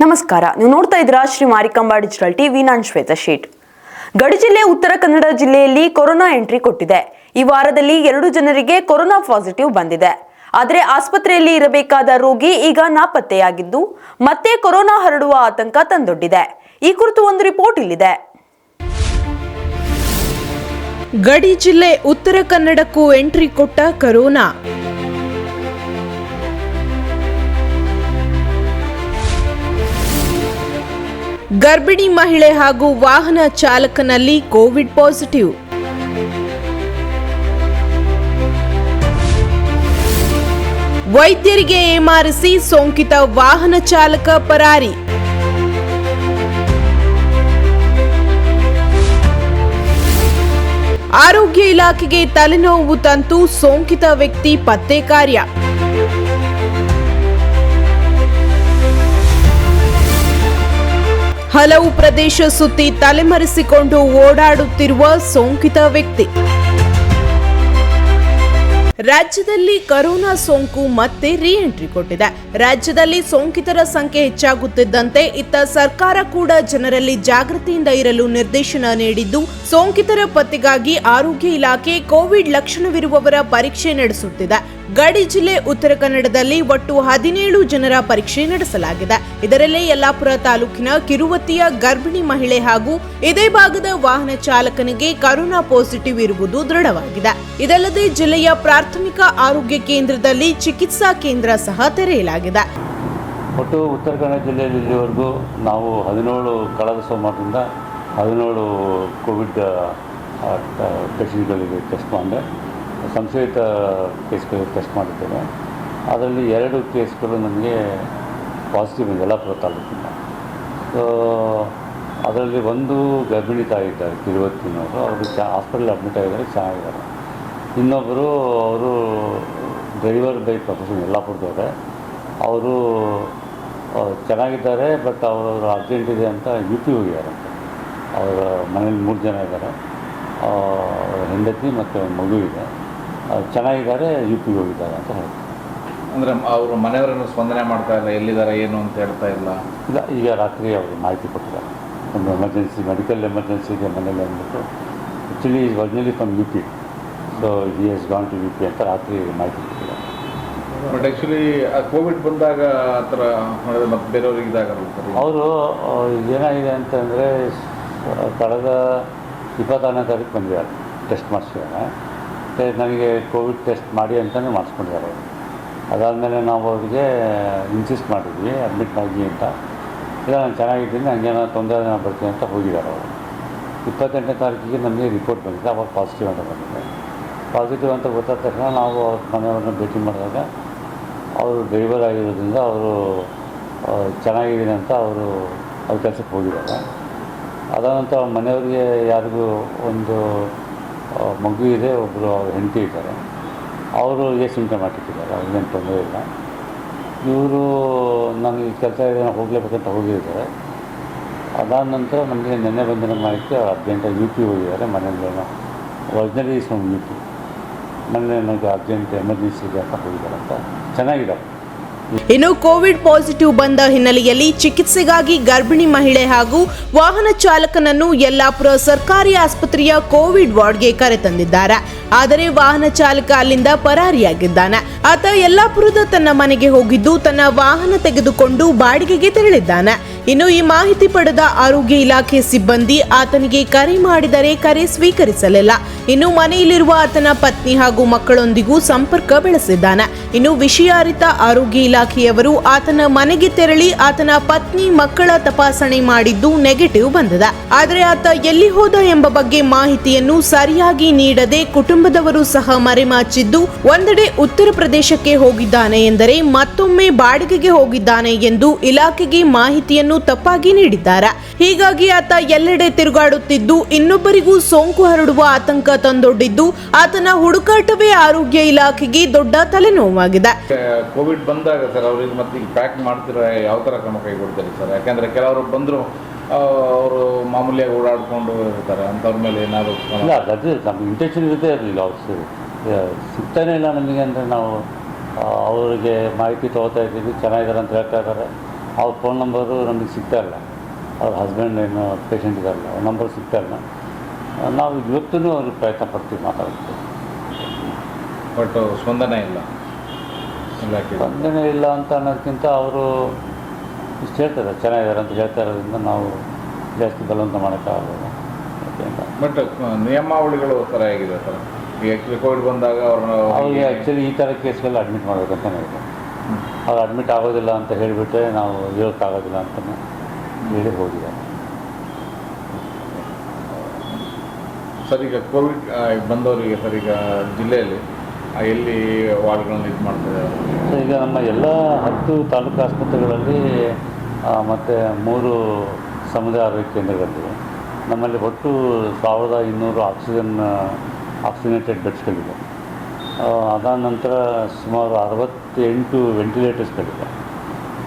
ನಮಸ್ಕಾರ. ನೀವು ನೋಡ್ತಾ ಇದ್ದೀರಾ ಶ್ರೀ ಮಾರಿಕಾಂಬಾ ಡಿಜಿಟಲ್ ಟಿವಿ. ನಾನು ಶ್ವೇತಾ ಶೇಟ್. ಗಡಿ ಜಿಲ್ಲೆ ಉತ್ತರ ಕನ್ನಡ ಜಿಲ್ಲೆಯಲ್ಲಿ ಕೊರೋನಾ ಎಂಟ್ರಿ ಕೊಟ್ಟಿದೆ. ಈ ವಾರದಲ್ಲಿ 2 ಜನರಿಗೆ ಕೊರೋನಾ ಪಾಸಿಟಿವ್ ಬಂದಿದೆ. ಆದರೆ ಆಸ್ಪತ್ರೆಯಲ್ಲಿ ಇರಬೇಕಾದ ರೋಗಿ ಈಗ ನಾಪತ್ತೆಯಾಗಿದ್ದು ಮತ್ತೆ ಕೊರೋನಾ ಹರಡುವ ಆತಂಕ ತಂದೊಡ್ಡಿದೆ. ಈ ಕುರಿತು ಒಂದು ರಿಪೋರ್ಟ್ ಇಲ್ಲಿದೆ. ಗಡಿ ಜಿಲ್ಲೆ ಉತ್ತರ ಕನ್ನಡಕ್ಕೂ ಎಂಟ್ರಿ ಕೊಟ್ಟ ಕೊರೋನಾ. ಗರ್ಭಿಣಿ ಮಹಿಳೆ ಹಾಗೂ ವಾಹನ ಚಾಲಕನಲ್ಲಿ ಕೋವಿಡ್ ಪಾಸಿಟಿವ್. ವೈದ್ಯರಿಗೆ ಏಮಾರಿಸಿ ಸೋಂಕಿತ ವಾಹನ ಚಾಲಕ ಪರಾರಿ. ಆರೋಗ್ಯ ಇಲಾಖೆಗೆ ತಲೆನೋವು ತಂತು ಸೋಂಕಿತ ವ್ಯಕ್ತಿ ಪತ್ತೆ ಕಾರ್ಯ. ಹಲವು ಪ್ರದೇಶ ಸುತ್ತಿ ತಲೆಮರೆಸಿಕೊಂಡು ಓಡಾಡುತ್ತಿರುವ ಸೋಂಕಿತ ವ್ಯಕ್ತಿ. ರಾಜ್ಯದಲ್ಲಿ ಕೊರೋನಾ ಸೋಂಕು ಮತ್ತೆ ರೀ ಎಂಟ್ರಿ ಕೊಟ್ಟಿದೆ. ರಾಜ್ಯದಲ್ಲಿ ಸೋಂಕಿತರ ಸಂಖ್ಯೆ ಹೆಚ್ಚಾಗುತ್ತಿದ್ದಂತೆ ಇತ್ತ ಸರ್ಕಾರ ಕೂಡ ಜನರಲ್ಲಿ ಜಾಗೃತಿಯಿಂದ ಇರಲು ನಿರ್ದೇಶನ ನೀಡಿದ್ದು, ಸೋಂಕಿತರ ಪತ್ತೆಗಾಗಿ ಆರೋಗ್ಯ ಇಲಾಖೆ ಕೋವಿಡ್ ಲಕ್ಷಣವಿರುವವರ ಪರೀಕ್ಷೆ ನಡೆಸುತ್ತಿದೆ. ಗಡಿ ಜಿಲ್ಲೆ ಉತ್ತರ ಕನ್ನಡದಲ್ಲಿ ಒಟ್ಟು 17 ಜನರ ಪರೀಕ್ಷೆ ನಡೆಸಲಾಗಿದೆ. ಇದರಲ್ಲಿ ಯಲ್ಲಾಪುರ ತಾಲೂಕಿನ ಕಿರುವತ್ತಿಯ ಗರ್ಭಿಣಿ ಮಹಿಳೆ ಹಾಗೂ ಇದೇ ಭಾಗದ ವಾಹನ ಚಾಲಕನಿಗೆ ಕೊರೋನಾ ಪಾಸಿಟಿವ್ ಇರುವುದು ದೃಢವಾಗಿದೆ. ಇದಲ್ಲದೆ ಜಿಲ್ಲೆಯ ಪ್ರಾಥಮಿಕ ಆರೋಗ್ಯ ಕೇಂದ್ರದಲ್ಲಿ ಚಿಕಿತ್ಸಾ ಕೇಂದ್ರ ಸಹ ತೆರೆಯಲಾಗಿದೆ. ಒಟ್ಟು ಉತ್ತರ ಕನ್ನಡ ಜಿಲ್ಲೆಯಲ್ಲಿ ಇಲ್ಲಿವರೆಗೂ ನಾವು 17 ಕಳೆದ ಸೋಮವಾರದಿಂದ 17 ಕೋವಿಡ್ ಪೇಷಂಟ್ಗಳಿಗೆ ಟೆಸ್ಟ್ ಮಾಡಿದೆ. ಸಂಶಯಿತ ಕೇಸ್ಗಳಿಗೆ ಟೆಸ್ಟ್ ಮಾಡಿದ್ದೇವೆ. ಅದರಲ್ಲಿ 2 ಕೇಸ್ಗಳು ನಮಗೆ ಪಾಸಿಟಿವ್ ಇದೆ ಯಲ್ಲಾಪುರ ತಾಲೂಕಿಂದ. ಸೊ ಅದರಲ್ಲಿ ಒಂದು ಗರ್ಭಿಣಿ ತಾಯಿ ಇದ್ದಾರೆ ಕಿರುವತ್ತಿನವರು, ಅವರು ಹಾಸ್ಪಿಟಲ್ ಅಡ್ಮಿಟ್ ಆಗಿದ್ದಾರೆ, ಚೆನ್ನಾಗಿದ್ದಾರೆ. ಇನ್ನೊಬ್ಬರು ಅವರು ಡ್ರೈವರ್ ಬೈ ಪ್ರೊಫೆಷನ್ ಯಲ್ಲಾಪುರದವರೇ, ಅವರು ಚೆನ್ನಾಗಿದ್ದಾರೆ. ಬಟ್ ಅವರು ಅರ್ಜೆಂಟ್ ಇದೆ ಅಂತ UP ಹೋಗಿದ್ದಾರಂತೆ. ಅವರ ಮನೇಲಿ 3 ಜನ ಇದ್ದಾರೆ, ಹೆಂಡತಿ ಮತ್ತು ಮಗು ಇದೆ, ಚೆನ್ನಾಗಿದ್ದಾರೆ, UP ಹೋಗಿದ್ದಾರೆ ಅಂತ ಹೇಳ್ತಾರೆ. ಅಂದರೆ ಅವರು ಮನೆಯವರನ್ನು ಸ್ಪಂದನೆ ಮಾಡ್ತಾ ಇಲ್ಲ, ಎಲ್ಲಿದ್ದಾರೆ ಏನು ಅಂತ ಹೇಳ್ತಾ ಇಲ್ಲ. ಈಗ ರಾತ್ರಿ ಅವರು ಮಾಹಿತಿ ಕೊಟ್ಟಿದ್ದಾರೆ. ಒಂದು ಎಮರ್ಜೆನ್ಸಿ ಮೆಡಿಕಲ್ ಎಮರ್ಜೆನ್ಸಿಗೆ ಮನೇಲಿ ಅಂದ್ಬಿಟ್ಟು actually is originally from UP, so he has gone to UP ಅಂತ ರಾತ್ರಿ ಮಾಹಿತಿ ಕೊಟ್ಟಿದ್ದಾರೆ. ಬಟ್ ಆ್ಯಕ್ಚುಲಿ ಕೋವಿಡ್ ಬಂದಾಗ ಆ ಥರ ಮತ್ತು ಬೇರೆಯವ್ರಿಗೆ ಇದಾಗಲ್ಲ. ಅವರು ಏನಾಗಿದೆ ಅಂತಂದರೆ ಕಳೆದ 26ನೇ ತಾರೀಕು ಬಂದಿದ್ದಾರೆ, ಟೆಸ್ಟ್ ಮಾಡಿಸಿದ್ದಾರೆ. ನನಗೆ ಕೋವಿಡ್ ಟೆಸ್ಟ್ ಮಾಡಿ ಅಂತಲೇ ಮಾಡಿಸ್ಕೊಂಡಿದ್ದಾರೆ ಅವರು. ಅದಾದಮೇಲೆ ನಾವು ಅವರಿಗೆ ಇನ್ಸಿಸ್ಟ್ ಮಾಡಿದ್ವಿ ಅಡ್ಮಿಟ್ ಮಾಡಿ ಅಂತ. ಇಲ್ಲ ನಾನು ಚೆನ್ನಾಗಿದ್ದೀನಿ, ಹಂಗೇನೋ ತೊಂದರೆ ನಾನು ಬರ್ತೀನಿ ಅಂತ ಹೋಗಿದ್ದಾರೆ ಅವರು. 28ನೇ ತಾರೀಕಿಗೆ ನಮಗೆ ರಿಪೋರ್ಟ್ ಬಂದಿದೆ, ಅವಾಗ ಪಾಸಿಟಿವ್ ಅಂತ ಬಂದಿದೆ. ಪಾಸಿಟಿವ್ ಅಂತ ಗೊತ್ತಾದ ತಕ್ಷಣ ನಾವು ಅವ್ರ ಮನೆಯವ್ರನ್ನ ಭೇಟಿ ಮಾಡಿದಾಗ ಅವರು ಡ್ರೈವರ್ ಆಗಿರೋದ್ರಿಂದ ಅವರು ಚೆನ್ನಾಗಿದ್ದೀನಿ ಅಂತ ಅವರು ಅವ್ರ ಕೆಲಸಕ್ಕೆ ಹೋಗಿದ್ದಾರೆ. ಅದಾದಂಥ ಅವ್ರ ಮನೆಯವ್ರಿಗೆ ಯಾರಿಗೂ ಒಂದು ಮಗು ಇದೆ, ಒಬ್ಬರು ಅವ್ರ ಹೆಂಡತಿ ಇದ್ದಾರೆ, ಅವರು ಸಿಂಪ್ಟಮ್ಯಾಟಿಕ್ ಇದ್ದಾರೆ, ಅವ್ರಿಗೇನು ತೊಂದರೆ ಇಲ್ಲ. ಇವರು ನನಗೆ ಕೆಲಸ ಇದೆ ಹೋಗಲೇಬೇಕಂತ ಹೋಗಿದ್ದಾರೆ. ಅದಾದ ನಂತರ ನಮಗೆ ನೆನ್ನೆ ಬಂದಿರೋ ಮಾಹಿತಿ ಅವ್ರು ಅರ್ಜೆಂಟಾಗಿ UP ಹೋಗಿದ್ದಾರೆ. ಮನೆಯಲ್ಲೇನೋ ಒರಿಜಿನಲಿ ಫ್ರಮ್ UP, ಮೊನ್ನೆ ನನಗೆ ಅರ್ಜೆಂಟ್ ಎಮರ್ಜೆನ್ಸಿ ಇದೆ ಅಂತ ಹೋಗಿದ್ದಾರೆ ಅಂತ ಚೆನ್ನಾಗಿದ್ದಾರೆ. ಇನ್ನು ಕೋವಿಡ್ ಪಾಸಿಟಿವ್ ಬಂದ ಹಿನ್ನೆಲೆಯಲ್ಲಿ ಚಿಕಿತ್ಸೆಗಾಗಿ ಗರ್ಭಿಣಿ ಮಹಿಳೆ ಹಾಗೂ ವಾಹನ ಚಾಲಕನನ್ನು ಯಲ್ಲಾಪುರ ಸರ್ಕಾರಿ ಆಸ್ಪತ್ರೆಯ ಕೋವಿಡ್ ವಾರ್ಡ್ಗೆ ಕರೆತಂದಿದ್ದಾರೆ. ಆದರೆ ವಾಹನ ಚಾಲಕ ಅಲ್ಲಿಂದ ಪರಾರಿಯಾಗಿದ್ದಾನೆ. ಆತ ಯಲ್ಲಾಪುರದ ತನ್ನ ಮನೆಗೆ ಹೋಗಿದ್ದು ತನ್ನ ವಾಹನ ತೆಗೆದುಕೊಂಡು ಬಾಡಿಗೆಗೆ ತೆರಳಿದ್ದಾನೆ. ಇನ್ನು ಈ ಮಾಹಿತಿ ಪಡೆದ ಆರೋಗ್ಯ ಇಲಾಖೆ ಸಿಬ್ಬಂದಿ ಆತನಿಗೆ ಕರೆ ಮಾಡಿದರೆ ಕರೆ ಸ್ವೀಕರಿಸಲಿಲ್ಲ. ಇನ್ನು ಮನೆಯಲ್ಲಿರುವ ಆತನ ಪತ್ನಿ ಹಾಗೂ ಮಕ್ಕಳೊಂದಿಗೂ ಸಂಪರ್ಕ ಬೆಳೆಸಿದ್ದಾನೆ. ಇನ್ನು ವಿಷಯ ಅರಿತ ಆರೋಗ್ಯ ಇಲಾಖೆಯವರು ಆತನ ಮನೆಗೆ ತೆರಳಿ ಆತನ ಪತ್ನಿ ಮಕ್ಕಳ ತಪಾಸಣೆ ಮಾಡಿದ್ದು ನೆಗೆಟಿವ್ ಬಂದಿದೆ. ಆದರೆ ಆತ ಎಲ್ಲಿ ಹೋದ ಎಂಬ ಬಗ್ಗೆ ಮಾಹಿತಿಯನ್ನು ಸರಿಯಾಗಿ ನೀಡದೆ ಕುಟುಂಬದವರು ಸಹ ಮರೆಮಾಚಿದ್ದು, ಒಂದೆಡೆ ಉತ್ತರ ಪ್ರದೇಶಕ್ಕೆ ಹೋಗಿದ್ದಾನೆ ಎಂದರೆ ಮತ್ತೊಮ್ಮೆ ಬಾಡಿಗೆಗೆ ಹೋಗಿದ್ದಾನೆ ಎಂದು ಇಲಾಖೆಗೆ ಮಾಹಿತಿಯನ್ನು ತಪ್ಪಾಗಿ ನೀಡಿದ್ದಾರೆ. ಹೀಗಾಗಿ ಆತ ಎಲ್ಲೆಡೆ ತಿರುಗಾಡುತ್ತಿದ್ದು ಇನ್ನೊಬ್ಬರಿಗೂ ಸೋಂಕು ಹರಡುವ ಆತಂಕ ತಂದೊಡ್ಡಿದ್ದು ಆತನ ಹುಡುಕಾಟವೇ ಆರೋಗ್ಯ ಇಲಾಖೆಗೆ ದೊಡ್ಡ ತಲೆನೋವಾಗಿದೆ. ಕೋವಿಡ್ ಬಂದಾಗ ಸರ್ ಅವ್ರಿಗೆ ಮತ್ತೆ ಪ್ಯಾಕ್ ಮಾಡ್ತಿರೋ ಯಾವ ಥರ ಕ್ರಮ ಕೈಗೊಳ್ತಾರೆ ಸರ್? ಯಾಕೆಂದರೆ ಕೆಲವರು ಬಂದರು ಅವರು ಮಾಮೂಲಿಯಾಗಿ ಓಡಾಡ್ಕೊಂಡು ಇರ್ತಾರೆ, ಅಂಥವ್ರ ಮೇಲೆ ಏನಾದರೂ ಇಲ್ಲ, ಅದು ನಮ್ಮ ಇಂಟೆನ್ಷನ್ ಇರುತ್ತೆ ಇರಲಿಲ್ಲ. ಅವ್ರು ಸಿಗ್ತಾನೇ ಇಲ್ಲ ನಮಗೆ ಅಂದರೆ ನಾವು ಅವರಿಗೆ ಮಾಹಿತಿ ತೊಗೋತಾ ಇದ್ದೀವಿ, ಚೆನ್ನಾಗಿದ್ದಾರೆ ಅಂತ ಹೇಳ್ತಾ ಇದ್ದಾರೆ. ಅವ್ರ ಫೋನ್ ನಂಬರು ನಮಗೆ ಸಿಗ್ತಾ ಇಲ್ಲ. ಅವ್ರ ಹಸ್ಬೆಂಡ್ ಏನು ಪೇಷಂಟ್ ಇದ್ದಾರಲ್ಲ, ಅವ್ರ ನಂಬರ್ ಸಿಗ್ತಾ ಇಲ್ಲ. ನಾವು ಇವತ್ತೂ ಅವ್ರಿಗೆ ಪ್ರಯತ್ನ ಪಡ್ತೀವಿ ಮಾತಾಡೋಕ್ಕೆ. ಬಟ್ ಸ್ಪಂದನೆ ಇಲ್ಲ. ಸ್ಪಂದನೆ ಇಲ್ಲ ಅಂತ ಅನ್ನೋದಕ್ಕಿಂತ ಅವರು ಇಷ್ಟು ಹೇಳ್ತಾರೆ, ಚೆನ್ನಾಗಿದ್ದಾರೆ ಅಂತ ಹೇಳ್ತಾ ಇರೋದ್ರಿಂದ ನಾವು ಜಾಸ್ತಿ ಬಲವಂತ ಮಾಡೋಕ್ಕಾಗಲ್ಲ. ಬಟ್ ನಿಯಮಾವಳಿಗಳು ಥರ ಹೇಗಿದೆ ಸರ್? ಈಗ ಆ್ಯಕ್ಚುಲಿ ಕೋವಿಡ್ ಬಂದಾಗ ಅವ್ರಿಗೆ ಆ್ಯಕ್ಚುಲಿ ಈ ಥರ ಕೇಸ್ಗೆಲ್ಲ ಅಡ್ಮಿಟ್ ಮಾಡಬೇಕಂತಲೇ ಇದೆ. ಅವ್ರು ಅಡ್ಮಿಟ್ ಆಗೋದಿಲ್ಲ ಅಂತ ಹೇಳಿಬಿಟ್ರೆ ನಾವು ಇರೋಕ್ಕಾಗೋದಿಲ್ಲ ಅಂತಲೇ ಹೇಳಿ ಹೋಗಿದ್ದಾರೆ. ಸರ್, ಈಗ ಕೋವಿಡ್ ಬಂದವರಿಗೆ ಸರ್ ಈಗ ಜಿಲ್ಲೆಯಲ್ಲಿ ಎಲ್ಲಿ ವಾರ್ಡ್ಗಳನ್ನು ಇದು ಮಾಡ್ತಿದ್ದಾರೆ? ಈಗ ನಮ್ಮ ಎಲ್ಲ 10 ತಾಲೂಕು ಆಸ್ಪತ್ರೆಗಳಲ್ಲಿ ಮತ್ತು 3 ಸಮುದಾಯ ಆರೋಗ್ಯ ಕೇಂದ್ರಗಳಿವೆ. ನಮ್ಮಲ್ಲಿ ಒಟ್ಟು 1200 ಆಕ್ಸಿಜನೇಟೆಡ್ ಬೆಡ್ಸ್ಗಳಿವೆ. ಅದಾದ ನಂತರ ಸುಮಾರು 68 ವೆಂಟಿಲೇಟರ್ಸ್ಗಳಿವೆ.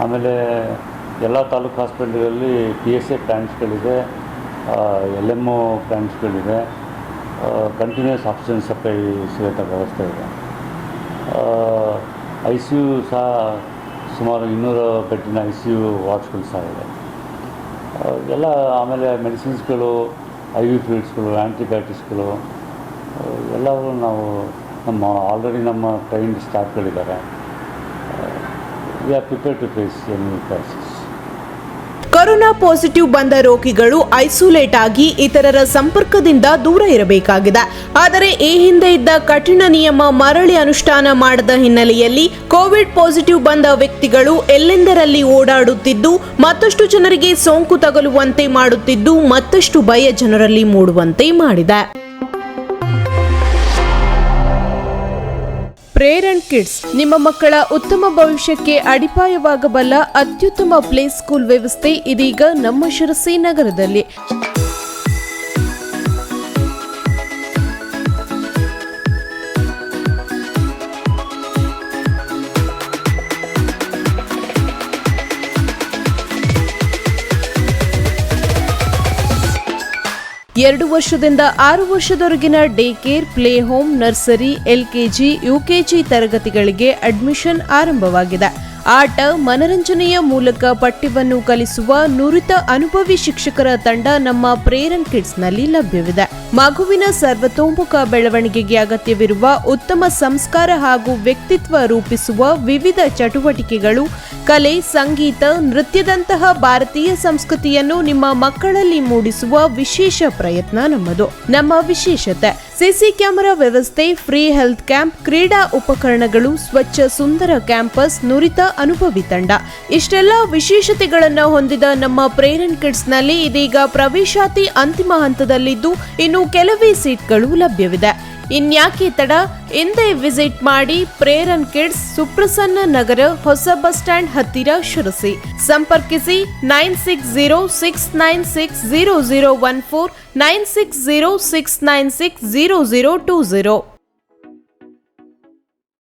ಆಮೇಲೆ ಎಲ್ಲ ತಾಲೂಕು ಹಾಸ್ಪಿಟಲ್ಗಳಲ್ಲಿ PSA ಪ್ಲ್ಯಾಂಟ್ಸ್ಗಳಿದೆ, LMO ಪ್ಲ್ಯಾಂಟ್ಸ್ಗಳಿವೆ, ಕಂಟಿನ್ಯೂಸ್ ಆಕ್ಸಿಜನ್ ಸಪ್ಲೈ ಸಿಗೋ ವ್ಯವಸ್ಥೆ ಇದೆ. ICU ಸಹ ಸುಮಾರು 200 ಬೆಡ್ಡಿನ ICU ವಾರ್ಡ್ಸ್ಗಳು ಸಹ ಇದೆ ಎಲ್ಲ. ಆಮೇಲೆ ಮೆಡಿಸಿನ್ಸ್ಗಳು, IV ಫ್ಲೂಯಿಡ್ಸ್ಗಳು, ಆ್ಯಂಟಿಬಯೋಟಿಕ್ಸ್ಗಳು ಎಲ್ಲವೂ ನಾವು ಆಲ್ರೆಡಿ ನಮ್ಮ ಟ್ರೈನ್ಡ್ ಸ್ಟಾಫ್ಗಳಿದ್ದಾರೆ. We are prepared to face any crisis. Corona positive ಬಂದ ರೋಗಿಗಳು ಐಸೋಲೇಟ್ ಆಗಿ ಇತರರ ಸಂಪರ್ಕದಿಂದ ದೂರ ಇರಬೇಕಾಗಿದೆ. ಆದರೆ ಈ ಹಿಂದೆ ಇದ್ದ ಕಠಿಣ ನಿಯಮ ಮರಳಿ ಅನುಷ್ಠಾನ ಮಾಡದ ಹಿನ್ನೆಲೆಯಲ್ಲಿ ಕೋವಿಡ್ ಪಾಸಿಟಿವ್ ಬಂದ ವ್ಯಕ್ತಿಗಳು ಎಲ್ಲೆಂದರಲ್ಲಿ ಓಡಾಡುತ್ತಿದ್ದು ಮತ್ತಷ್ಟು ಜನರಿಗೆ ಸೋಂಕು ತಗುಲುವಂತೆ ಮಾಡುತ್ತಿದ್ದು ಮತ್ತಷ್ಟು ಭಯ ಜನರಲ್ಲಿ ಮೂಡುವಂತೆ ಮಾಡಿದೆ. ಪ್ರೇರಣ್ ಕಿಡ್ಸ್ ನಿಮ್ಮ ಮಕ್ಕಳ ಉತ್ತಮ ಭವಿಷ್ಯಕ್ಕೆ ಅಡಿಪಾಯವಾಗಬಲ್ಲ ಅತ್ಯುತ್ತಮ ಪ್ಲೇ ಸ್ಕೂಲ್ ವ್ಯವಸ್ಥೆ ಇದೀಗ ನಮ್ಮ ಶಿರಸಿ ನಗರದಲ್ಲಿ. ಎರಡು ವರ್ಷದಿಂದ 6 ವರ್ಷದವರೆಗಿನ day care, play home, nursery, LKG, UKG ತರಗತಿಗಳಿಗೆ ಅಡ್ಮಿಷನ್ ಆರಂಭವಾಗಿದೆ. ಆಟ, ಮನರಂಜನೆಯ ಮೂಲಕ ಪಠ್ಯವನ್ನು ಕಲಿಸುವ ನುರಿತ ಅನುಭವಿ ಶಿಕ್ಷಕರ ತಂಡ ನಮ್ಮ ಪ್ರೇರಣ್ ಕಿಡ್ಸ್ನಲ್ಲಿ ಲಭ್ಯವಿದೆ. ಮಗುವಿನ ಸರ್ವತೋಮುಖ ಬೆಳವಣಿಗೆಗೆ ಅಗತ್ಯವಿರುವ ಉತ್ತಮ ಸಂಸ್ಕಾರ ಹಾಗೂ ವ್ಯಕ್ತಿತ್ವ ರೂಪಿಸುವ ವಿವಿಧ ಚಟುವಟಿಕೆಗಳು, ಕಲೆ, ಸಂಗೀತ, ನೃತ್ಯದಂತಹ ಭಾರತೀಯ ಸಂಸ್ಕೃತಿಯನ್ನು ನಿಮ್ಮ ಮಕ್ಕಳಲ್ಲಿ ಮೂಡಿಸುವ ವಿಶೇಷ ಪ್ರಯತ್ನ ನಮ್ಮದು. ನಮ್ಮ ವಿಶೇಷತೆ: ಸಿಸಿ ಕ್ಯಾಮೆರಾ ವ್ಯವಸ್ಥೆ, ಫ್ರೀ ಹೆಲ್ತ್ ಕ್ಯಾಂಪ್, ಕ್ರೀಡಾ ಉಪಕರಣಗಳು, ಸ್ವಚ್ಛ ಸುಂದರ ಕ್ಯಾಂಪಸ್, ನುರಿತ ಅನುಭವಿ ತಂಡ. ಇಷ್ಟೆಲ್ಲ ವಿಶೇಷತೆಗಳನ್ನು ಹೊಂದಿದ ನಮ್ಮ ಪ್ರೇರಣ್ ಕಿಡ್ಸ್ನಲ್ಲಿ ಇದೀಗ ಪ್ರವೇಶಾತಿ ಅಂತಿಮ ಹಂತದಲ್ಲಿದ್ದು ಇನ್ನು ಕೆಲವೇ ಸೀಟ್ಗಳು ಲಭ್ಯವಿದೆ. ಇನ್ಯಾಕೆ ತಡ, ಹಿಂದೆ ವಿಸಿಟ್ ಮಾಡಿ. ಪ್ರೇರಣ್ ಕಿಡ್ಸ್, ಸುಪ್ರಸನ್ನ ನಗರ, ಹೊಸ ಬಸ್ ಸ್ಟ್ಯಾಂಡ್ ಹತ್ತಿರ, ಶಿರಸಿ. ಸಂಪರ್ಕಿಸಿ 9606960014, 9606960020.